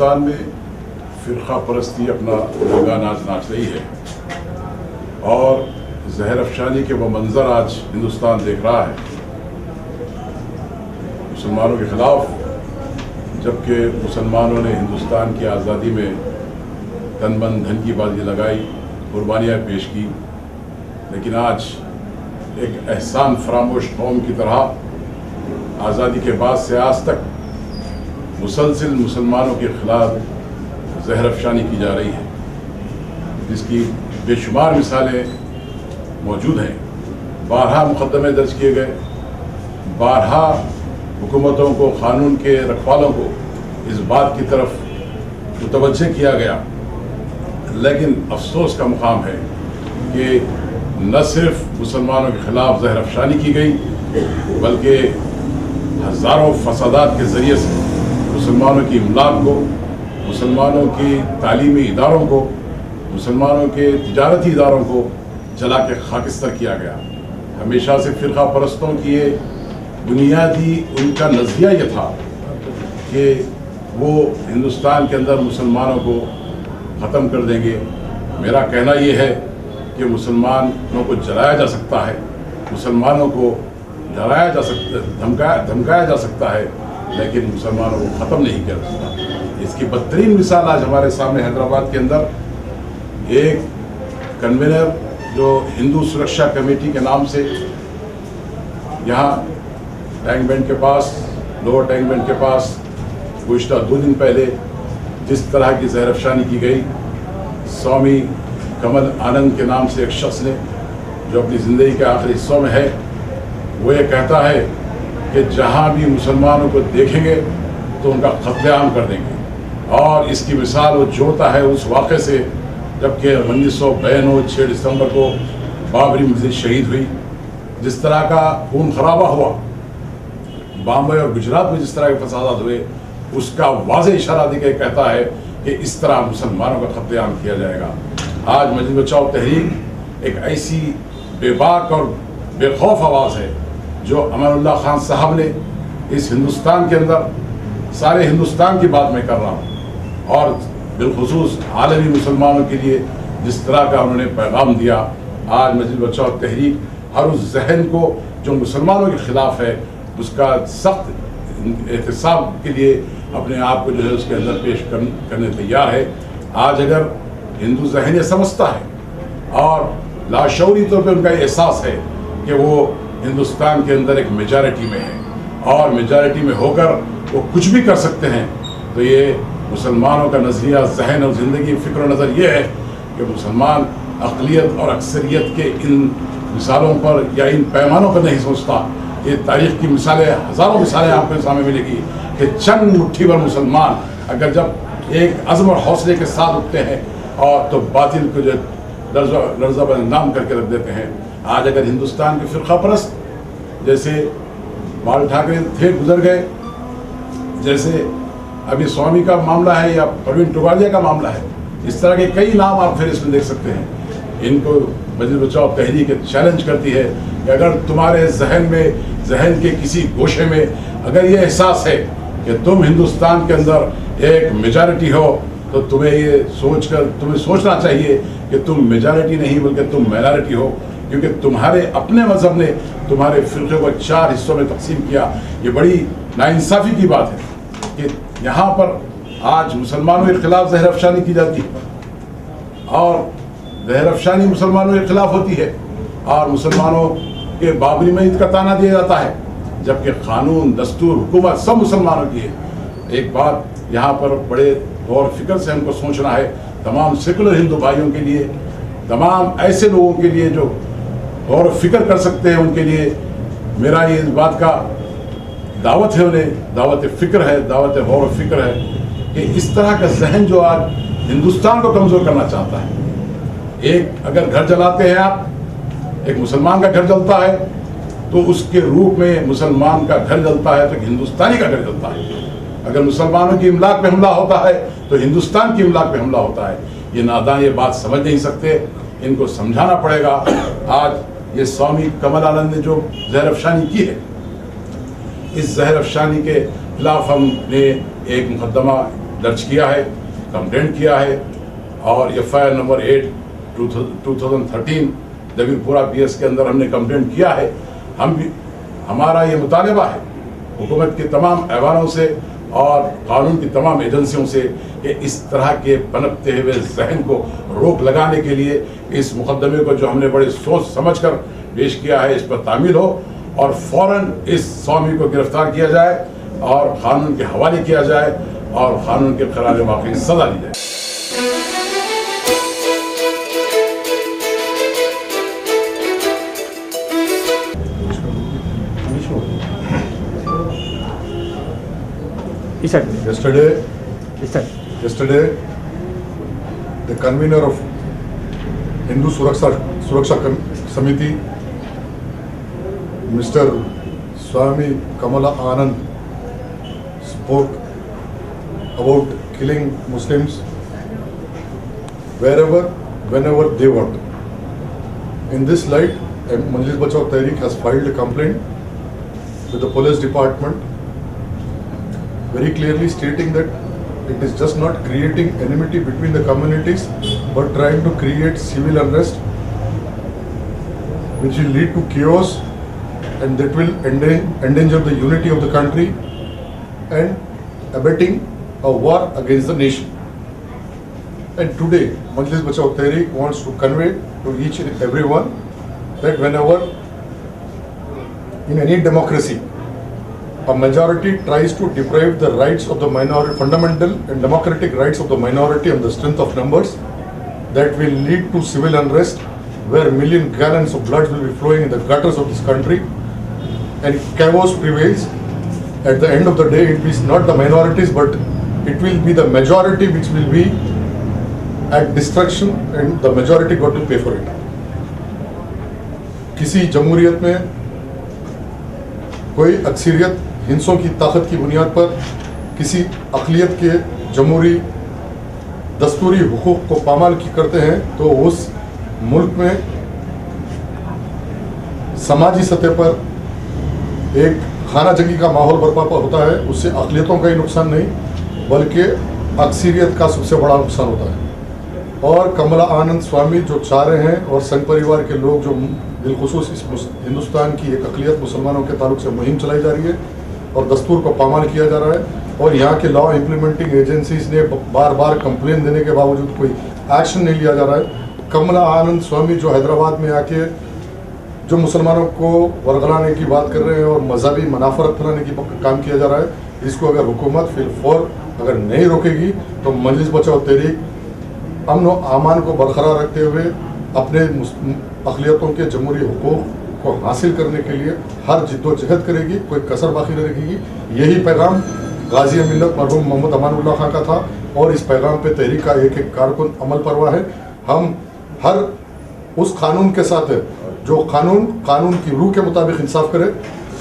हिंदुस्तान में फ़िरक़ा परस्ती अपना रंगा नाच नाच रही है और जहर अफशानी के वो मंज़र आज हिंदुस्तान देख रहा है मुसलमानों के ख़िलाफ़, जबकि मुसलमानों ने हिंदुस्तान की आज़ादी में तन मन धन की बाजी लगाई, कुर्बानियाँ पेश की, लेकिन आज एक एहसान फरामोश कौम की तरह आज़ादी के बाद से आज तक मुसलसिल मुसलमानों के ख़िलाफ़ जहर अफशानी की जा रही है, जिसकी बेशुमार मिसालें मौजूद हैं। बारहा मुकदमे दर्ज किए गए, बारहा हुकूमतों को, क़ानून के रखवालों को इस बात की तरफ मुतवज्जे किया गया, लेकिन अफसोस का मुकाम है कि न सिर्फ मुसलमानों के ख़िलाफ़ जहर अफशानी की गई, बल्कि हज़ारों फसादात के ज़रिए से मुसलमानों की इमलाक को, मुसलमानों की तालीमी इदारों को, मुसलमानों के तिजारती इदारों को जला के खाकिस्तर किया गया। हमेशा से फ़िरक़ा परस्तों की ये बुनियादी उनका नज़रिया ये था कि वो हिंदुस्तान के अंदर मुसलमानों को ख़त्म कर देंगे। मेरा कहना ये है कि मुसलमानों को जलाया जा सकता है, मुसलमानों को डराया जा सकता, धमकाया जा सकता है, लेकिन मुसलमानों को ख़त्म नहीं किया जा सकता। इसकी बदतरीन मिसाल आज हमारे सामने हैदराबाद के अंदर एक कन्वीनर जो हिंदू सुरक्षा कमेटी के नाम से यहाँ टैंक बैंड के पास, लोअर टैंक बैंड के पास गुज़िश्ता 2 दिन पहले जिस तरह की जहर अफशानी की गई, स्वामी कमल आनंद के नाम से एक शख्स ने, जो अपनी ज़िंदगी के आखिरी हिस्सों में है, वो ये कहता है कि जहाँ भी मुसलमानों को देखेंगे तो उनका कत्लेआम कर देंगे। और इसकी मिसाल वो जोड़ता है उस वाक़े से जबकि 1992 6 दिसंबर को बाबरी मस्जिद शहीद हुई, जिस तरह का खून खराबा हुआ, बॉम्बे और गुजरात में जिस तरह के फसादात हुए, उसका वाज़ेह इशारा देकर कहता है कि इस तरह मुसलमानों का कत्लेआम किया जाएगा। आज मजलिस बचाओ तहरीक एक ऐसी बेबाक और बेखौफ आवाज़ है जो अमानुल्लाह खान साहब ने इस हिंदुस्तान के अंदर, सारे हिंदुस्तान की बात मैं कर रहा हूँ, और बिलखुसूस आलमी मुसलमानों के लिए जिस तरह का उन्होंने पैगाम दिया। आज मजलिस बचाओ तहरीक हर उस जहन को जो मुसलमानों के ख़िलाफ़ है, उसका सख्त एहतसाब के लिए अपने आप को जो है उसके अंदर पेश करने तैयार है। आज अगर हिंदू जहन ये समझता है और लाशऊरी तौर पर उनका एहसास है कि वो हिंदुस्तान के अंदर एक मेजॉरिटी में है और मेजॉरिटी में होकर वो कुछ भी कर सकते हैं, तो ये मुसलमानों का नज़रिया, जहन और ज़िंदगी, फ़िक्र और नज़र ये है कि मुसलमान अक़लियत और अक्सरियत के इन मिसालों पर या इन पैमानों पर नहीं सोचता। ये तारीख़ की मिसालें, हज़ारों मिसालें आपके सामने मिलेगी कि चंद मुट्ठी भर मुसलमान अगर जब एक अज़्म और हौसले के साथ उठते हैं और तो बातिल को जो लर्ज़ा बदनाम करके रख देते हैं। आज अगर हिंदुस्तान के फ़िरक़ा परस्त जैसे बाल ठाकरे थे, गुजर गए, जैसे अभी स्वामी का मामला है या प्रवीण टोगाडिया का मामला है, इस तरह के कई नाम आप फिर इसमें देख सकते हैं। इनको मजलिस बचाओ तहरीक चैलेंज करती है कि अगर तुम्हारे जहन के किसी गोशे में अगर ये एहसास है कि तुम हिंदुस्तान के अंदर एक मेजॉरिटी हो, तो तुम्हें ये तुम्हें सोचना चाहिए कि तुम मेजॉरिटी नहीं बल्कि तुम माइनॉरिटी हो, क्योंकि तुम्हारे अपने मज़हब ने तुम्हारे फ़िरक़े को 4 हिस्सों में तकसीम किया। ये बड़ी नाइंसाफ़ी की बात है कि यहाँ पर आज मुसलमानों के ख़िलाफ़ जहर अफशानी की जाती है और जहर अफशानी मुसलमानों के ख़िलाफ़ होती है और मुसलमानों के बाबरी मस्जिद का ताना दिया जाता है, जबकि क़ानून, दस्तूर, हुकूमत सब मुसलमानों की है। एक बात यहाँ पर बड़े गौर फिक्र से हमको सोचना है, तमाम सेकुलर हिंदू भाइयों के लिए, तमाम ऐसे लोगों के लिए जो गौर फिक्र कर सकते हैं, उनके लिए मेरा ये इस बात का दावत है, उन्हें दावत फ़िक्र है, दावत गौर फिक्र है कि इस तरह का जहन जो आज हिंदुस्तान को कमज़ोर करना चाहता है। एक अगर घर जलाते हैं आप, एक मुसलमान का घर जलता है तो उसके रूप में मुसलमान का घर जलता है तो हिंदुस्तानी का घर जलता है। अगर मुसलमानों की इमलाक पे हमला होता है तो हिंदुस्तान की इमलाक पे हमला होता है। ये नादान ये बात समझ नहीं सकते, इनको समझाना पड़ेगा। आज ये स्वामी कमल आनंद ने जो जहर अफशानी की है, इस जहर अफशानी के खिलाफ हमने एक मुकदमा दर्ज किया है, कंप्लेंट किया है और FIR नंबर 8 2013 जबीरपुरा PS के अंदर हमने कंप्लेंट किया है। हमारा ये मुतालबा है हुकूमत के तमाम ऐवानों से और कानून की तमाम एजेंसियों से कि इस तरह के पनपते हुए जहन को रोक लगाने के लिए इस मुकदमे को जो हमने बड़े सोच समझ कर पेश किया है इस पर तामील हो और फौरन इस स्वामी को गिरफ्तार किया जाए और कानून के हवाले किया जाए और कानून के खिलाफ वाकई सजा दी जाए। Yesterday, the convener of Hindu Suraksha Samiti, Mr. Swami Kamala Anand, spoke about killing Muslims wherever, whenever they want. In this light, Majlis Bachao Tehreek has filed a complaint with the police department, very clearly stating that it is just not creating enmity between the communities, but trying to create civil unrest, which will lead to chaos and that will endanger the unity of the country and abetting a war against the nation. And today, Majlis Bachao Tehreek wants to convey to each and everyone that whenever in any democracy, a majority tries to deprive the rights of the minority, fundamental and democratic rights of the minority on the strength of numbers, that will lead to civil unrest where million gallons of blood will be flowing in the gutters of this country and chaos prevails. At the end of the day, it is not the minorities but it will be the majority which will be at destruction and the majority got to pay for it. किसी जमहूरियत में कोई अक्सरियत हिंसों की ताकत की बुनियाद पर किसी अक़लियत के जमहूरी दस्तूरी हुकूक को पामाल करते हैं तो उस मुल्क में समाजी सतह पर एक खाना जंगी का माहौल बर्पा होता है। उससे अक़लियतों का ही नुकसान नहीं बल्कि अक्सरियत का सबसे बड़ा नुकसान होता है। और कमला आनंद स्वामी जो चाह रहे हैं और संघ परिवार के लोग जो बिलखुसूस इस हिंदुस्तान की एक अक़लियत मुसलमानों के ताल्लुक से मुहिम चलाई जा रही है और दस्तूर को पामाल किया जा रहा है और यहाँ के लॉ इम्प्लीमेंटिंग एजेंसीज ने बार बार कंप्लेन देने के बावजूद कोई एक्शन नहीं लिया जा रहा है। कमला आनंद स्वामी जो हैदराबाद में आके जो मुसलमानों को वरगलाने की बात कर रहे हैं और मजहबी मनाफरत फैलाने की काम किया जा रहा है, इसको अगर हुकूमत फिलफौर अगर नहीं रोकेगी तो मजलिस बचाओ तहरीक अमन व अमान को बरकरार रखते हुए अपने अक़लियतों के जमहूरी हुकूक को हासिल करने के लिए हर जिद्दोजहद करेगी, कोई कसर बाकी नहीं रखेगी। यही पैगाम गाजी मिल्लत मरहूम मोहम्मद अमानुल्लाह खां का था और इस पैगाम पे तहरीक का एक एक कारकुन अमल परवा है। हम हर उस कानून के साथ है जो कानून की रूह के मुताबिक इंसाफ करे।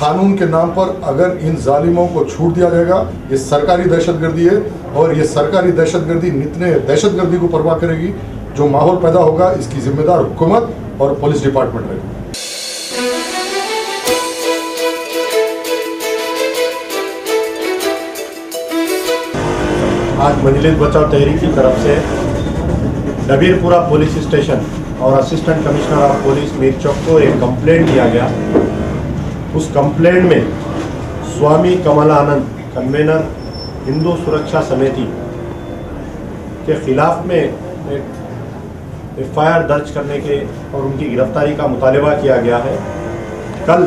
कानून के नाम पर अगर इन जालिमों को छूट दिया जाएगा, ये सरकारी दहशतगर्दी है और ये सरकारी दहशतगर्दी नितने दहशतगर्दी को परवाह करेगी। जो माहौल पैदा होगा इसकी जिम्मेदार हुकूमत और पुलिस डिपार्टमेंट रहेगी। आज मजलिस बचाओ तहरीक की तरफ से नबीरपुरा पुलिस स्टेशन और assistant commissioner of police Mir Chowk को एक कंप्लेंट दिया गया। उस कंप्लेंट में स्वामी कमला आनंद कन्वेनर हिंदू सुरक्षा समिति के खिलाफ में एक FIR दर्ज करने के और उनकी गिरफ्तारी का मुतालबा किया गया है। कल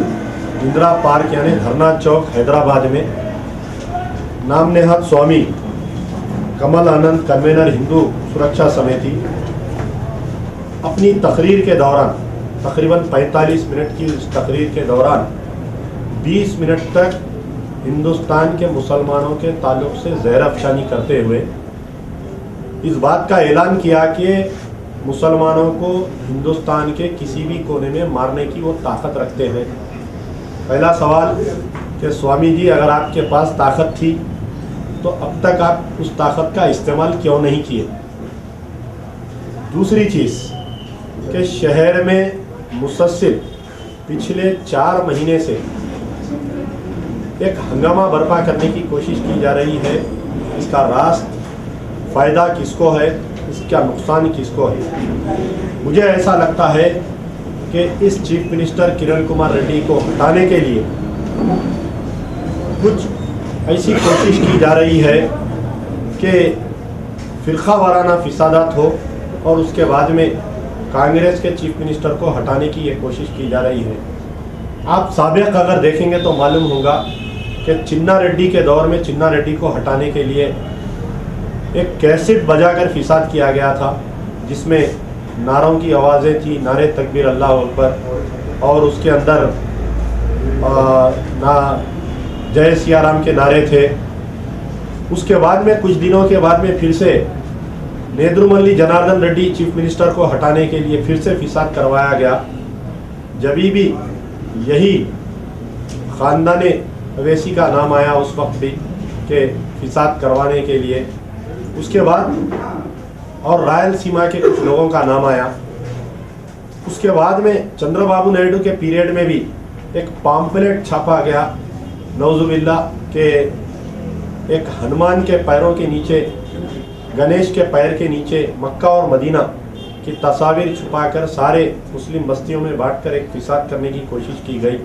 इंदिरा पार्क यानी धरना चौक हैदराबाद में नाम नेहद स्वामी कमल आनंद कन्वेनर हिंदू सुरक्षा समिति अपनी तकरीर के दौरान तकरीबन 45 मिनट की इस तकरीर के दौरान 20 मिनट तक हिंदुस्तान के मुसलमानों के ताल्लुक़ से ज़हर अफशानी करते हुए इस बात का ऐलान किया कि मुसलमानों को हिंदुस्तान के किसी भी कोने में मारने की वो ताकत रखते हैं। पहला सवाल कि स्वामी जी अगर आपके पास ताकत थी तो अब तक आप उस ताकत का इस्तेमाल क्यों नहीं किए। दूसरी चीज़ कि शहर में मुसलसल पिछले 4 महीने से एक हंगामा बर्पा करने की कोशिश की जा रही है। इसका रास्त फ़ायदा किसको है, इसका नुकसान किसको है। मुझे ऐसा लगता है कि इस चीफ मिनिस्टर किरण कुमार रेड्डी को हटाने के लिए कुछ ऐसी कोशिश की जा रही है कि फ़िरका वाराना फिसादात हो और उसके बाद में कांग्रेस के चीफ मिनिस्टर को हटाने की ये कोशिश की जा रही है। आप साबिक अगर देखेंगे तो मालूम होगा कि चिन्ना रेड्डी के दौर में चिन्ना रेड्डी को हटाने के लिए एक कैसेट बजाकर फिसाद किया गया था, जिसमें नारों की आवाज़ें थी, नारे तकबीर अल्लाह अकबर, और उसके अंदर ना जय सिया राम के नारे थे। उसके बाद में कुछ दिनों के बाद में फिर से नेदुरमल्ली जनार्दन रेड्डी चीफ मिनिस्टर को हटाने के लिए फिर से फिसाद करवाया गया। जब भी यही ख़ानदान अवैसी का नाम आया उस वक्त भी कि फिसाद करवाने के लिए, उसके बाद और रायलसीमा के कुछ लोगों का नाम आया। उसके बाद में चंद्रबाबू नायडू के पीरियड में भी एक पम्फलेट छापा गया नौजुबिल्ला के एक हनुमान के पैरों के नीचे, गणेश के पैर के नीचे मक्का और मदीना की तस्वीर छुपाकर सारे मुस्लिम बस्तियों में बांटकर एक फिसाद करने की कोशिश की गई।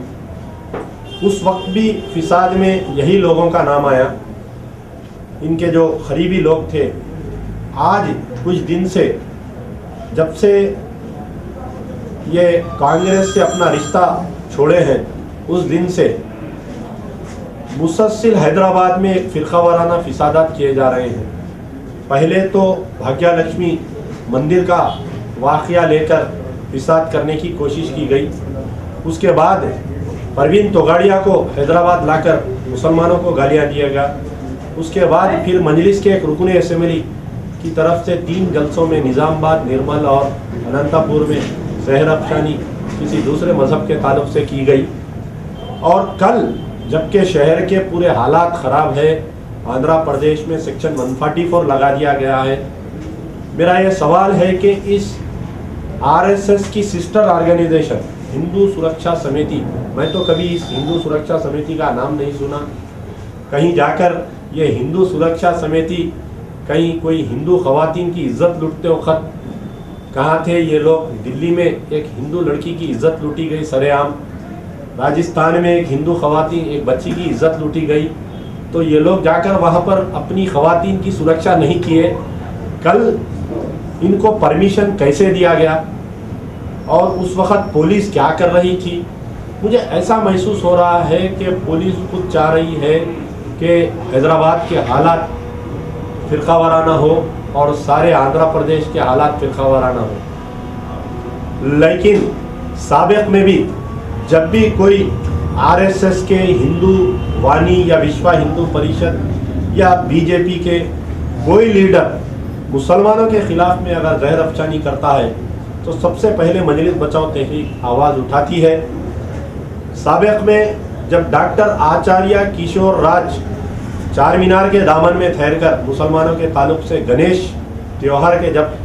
उस वक्त भी फिसाद में यही लोगों का नाम आया, इनके जो करीबी लोग थे। आज कुछ दिन से जब से ये कांग्रेस से अपना रिश्ता छोड़े हैं, उस दिन से मुसलसल हैदराबाद में एक फ़िरका वाराना फिसादात किए जा रहे हैं। पहले तो भाग्य लक्ष्मी मंदिर का वाक़या लेकर फिसाद करने की कोशिश की गई। उसके बाद परवीन तोगाड़िया को हैदराबाद लाकर मुसलमानों को गालियाँ दिया गया। उसके बाद फिर मजलिस के एक रुकन असेंबली की तरफ से 3 जलसों में निज़ामाबाद, निर्मल और अनंतपुर में जहर अफशानी किसी दूसरे मज़हब के ताल्लुक़ से की गई। और कल जबकि शहर के पूरे हालात ख़राब है, आंध्र प्रदेश में सेक्शन 144 लगा दिया गया है। मेरा ये सवाल है कि इस आरएसएस की सिस्टर ऑर्गेनाइजेशन हिंदू सुरक्षा समिति, मैं तो कभी इस हिंदू सुरक्षा समिति का नाम नहीं सुना। कहीं जाकर ये हिंदू सुरक्षा समिति कहीं कोई हिंदू ख़वातीन की इज्जत लूटते वक्त कहाँ थे ये लोग? दिल्ली में एक हिंदू लड़की की इज्जत लूटी गई सरेआम, राजस्थान में एक हिंदू ख़वातीन एक बच्ची की इज्जत लूटी गई, तो ये लोग जाकर वहाँ पर अपनी ख़वातीन की सुरक्षा नहीं किए। कल इनको परमिशन कैसे दिया गया और उस वक़्त पुलिस क्या कर रही थी? मुझे ऐसा महसूस हो रहा है कि पुलिस खुद चाह रही है कि हैदराबाद के हालात फ़िरका वाराना हो और सारे आंध्र प्रदेश के हालात फ़िरका वाराना हो। लेकिन साबिक में भी जब भी कोई आरएसएस के हिंदू वानी या विश्व हिंदू परिषद या बीजेपी के कोई लीडर मुसलमानों के ख़िलाफ़ में अगर जहर अफशानी करता है तो सबसे पहले मजलिस बचाओ तहरीक आवाज़ उठाती है। साबिक में जब डॉक्टर आचार्य किशोर राज चार मीनार के दामन में ठहरकर मुसलमानों के ताल्लुक़ से गणेश त्यौहार के जब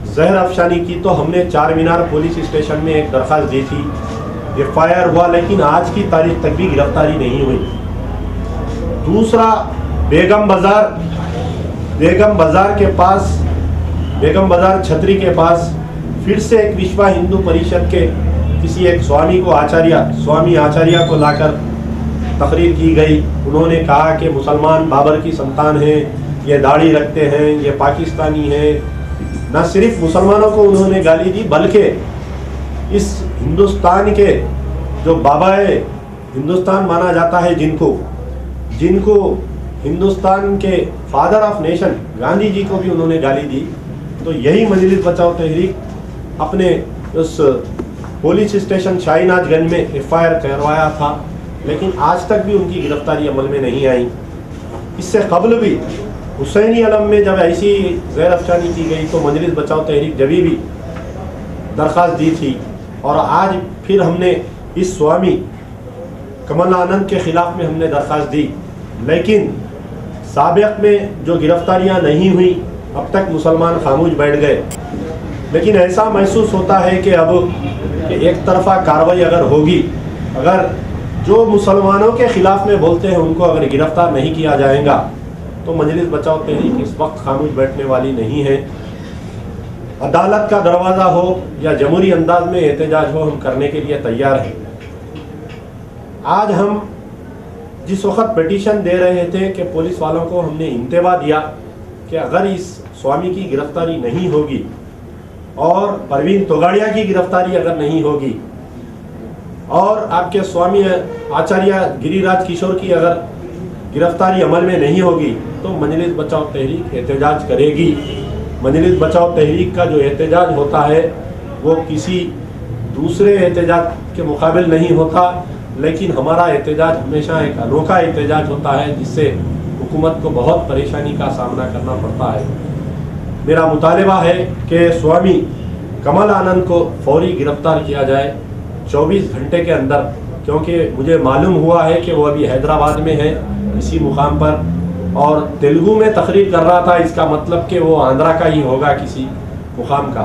जहर अफशानी की, तो हमने चार मीनार पुलिस स्टेशन में एक दरख्वास्त दी थी, FIR हुआ, लेकिन आज की तारीख तक भी गिरफ्तारी नहीं हुई। दूसरा, बेगम बाज़ार के पास, बेगम बाज़ार छतरी के पास फिर से एक विश्व हिंदू परिषद के किसी एक स्वामी आचार्य को लाकर तकरीर की गई। उन्होंने कहा कि मुसलमान बाबर की संतान हैं, ये दाढ़ी रखते हैं, ये पाकिस्तानी हैं। न सिर्फ मुसलमानों को उन्होंने गाली दी, बल्कि इस हिंदुस्तान के जो बाबाए हिंदुस्तान माना जाता है, जिनको हिंदुस्तान के father of nation Gandhi ji को भी उन्होंने गाली दी। तो यही मजलिस बचाओ तहरीक अपने उस पुलिस स्टेशन शाहीनाथगंज में FIR करवाया था, लेकिन आज तक भी उनकी गिरफ्तारी अमल में नहीं आई। इससे कबल भी हुसैनी अलम में जब ऐसी जहर अफशानी की गई तो मजलिस बचाओ तहरीक जब भी दरख्वास्त दी थी, और आज फिर हमने इस स्वामी कमल आनंद के ख़िलाफ़ में हमने दरख्वास्त दी। लेकिन साबिक में जो गिरफ्तारियां नहीं हुई, अब तक मुसलमान खामोश बैठ गए। लेकिन ऐसा महसूस होता है कि अब एक तरफा कार्रवाई अगर होगी, अगर जो मुसलमानों के ख़िलाफ़ में बोलते हैं उनको अगर गिरफ्तार नहीं किया जाएगा, तो मजलिस बचाओ तहरीक इस वक्त खामोश बैठने वाली नहीं है। अदालत का दरवाज़ा हो या जमहूरी अंदाज में एहतजाज हो, हम करने के लिए तैयार हैं। आज हम जिस वक्त पिटीशन दे रहे थे कि पुलिस वालों को हमने इंतबा दिया कि अगर इस स्वामी की गिरफ्तारी नहीं होगी और परवीन तोगाड़िया की गिरफ्तारी अगर नहीं होगी और आपके स्वामी आचार्य गिरिराज किशोर की अगर गिरफ्तारी अमल में नहीं होगी तो मजलिस बचाओ तहरीक एहतजाज करेगी। मजलिस बचाओ तहरीक का जो एहतजाज होता है वो किसी दूसरे एहतजाज के मुकाबिल नहीं होता, लेकिन हमारा एहतजाज हमेशा एक अनोखा एहतजाज होता है जिससे हुकूमत को बहुत परेशानी का सामना करना पड़ता है। मेरा मुतालबा है कि स्वामी कमल आनंद को फौरी गिरफ्तार किया जाए 24 घंटे के अंदर, क्योंकि मुझे मालूम हुआ है कि वो अभी हैदराबाद में है इसी मुकाम पर और तेलुगु में तकरीर कर रहा था। इसका मतलब कि वो आंध्रा का ही होगा किसी मुकाम का।